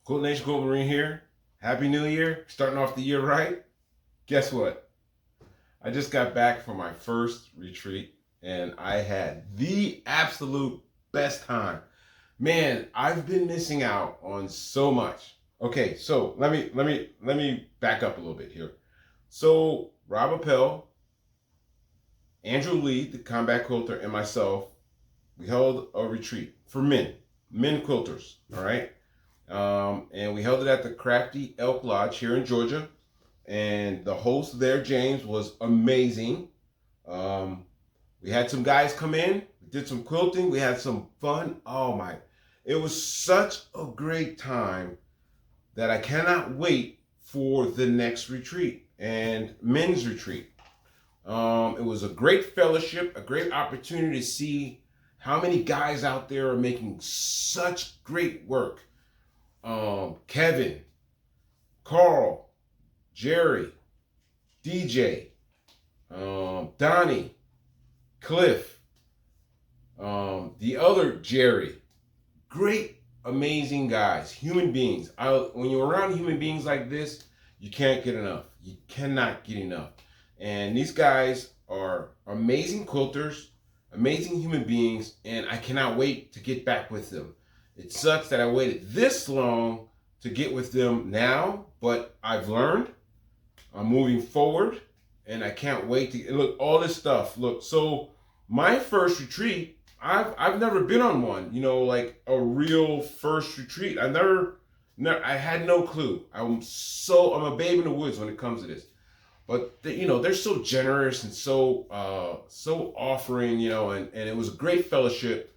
Quilt Nation, Quilt Marine here. Happy New Year. Starting off the year right. Guess what? I just got back from my first retreat and I had the absolute best time. Man, I've been missing out on so much. Okay, so let me back up a little bit here. So Rob Appell, Andrew Lee, the combat quilter, and myself, we held a retreat for men quilters, all right? And we held it at the Crafty Elk Lodge here in Georgia. And the host there, James, was amazing. We had some guys come in, we did some quilting, we had some fun. Oh my, it was such a great time that I cannot wait for the next retreat and men's retreat. It was a great fellowship, a great opportunity to see how many guys out there are making such great work. Kevin, Carl, Jerry, DJ, Donnie, Cliff, the other Jerry. Great, amazing guys, human beings. When you're around human beings like this, you can't get enough. You cannot get enough. And these guys are amazing quilters, amazing human beings, and I cannot wait to get back with them. It sucks that I waited this long to get with them now, but I've learned. I'm moving forward, and I can't wait to look all this stuff. Look, so my first retreat, I've never been on one. You know, like a real first retreat. I had no clue. I'm a babe in the woods when it comes to this. But they're so generous and so offering. And it was a great fellowship.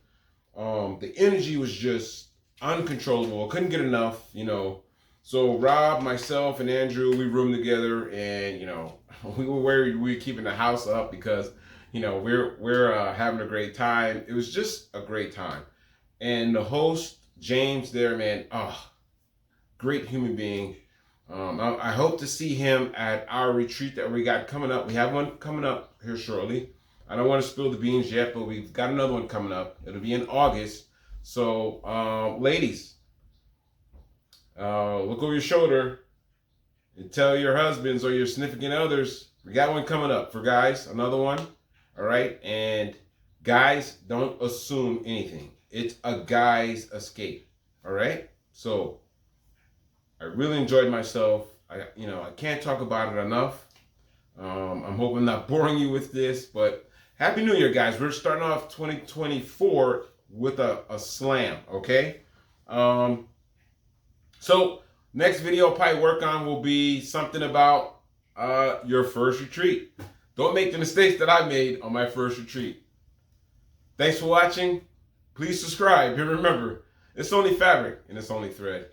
The energy was just uncontrollable. I couldn't get enough, So Rob, myself, and Andrew, we roomed together, and we were worried we were keeping the house up because we're having a great time. It was just a great time, and the host James there, man, great human being. I hope to see him at our retreat that we got coming up. We have one coming up here shortly. I don't want to spill the beans yet, but we've got another one coming up. It'll be in August. So, ladies, look over your shoulder and tell your husbands or your significant others, we got one coming up for guys, another one. All right. And guys, don't assume anything. It's a guy's escape. All right. So I really enjoyed myself. I can't talk about it enough. I'm hoping I'm not boring you with this, but Happy New Year, guys. We're starting off 2024 with a slam, okay? So next video I'll probably work on will be something about your first retreat. Don't make the mistakes that I made on my first retreat. Thanks for watching. Please subscribe. And remember, it's only fabric and it's only thread.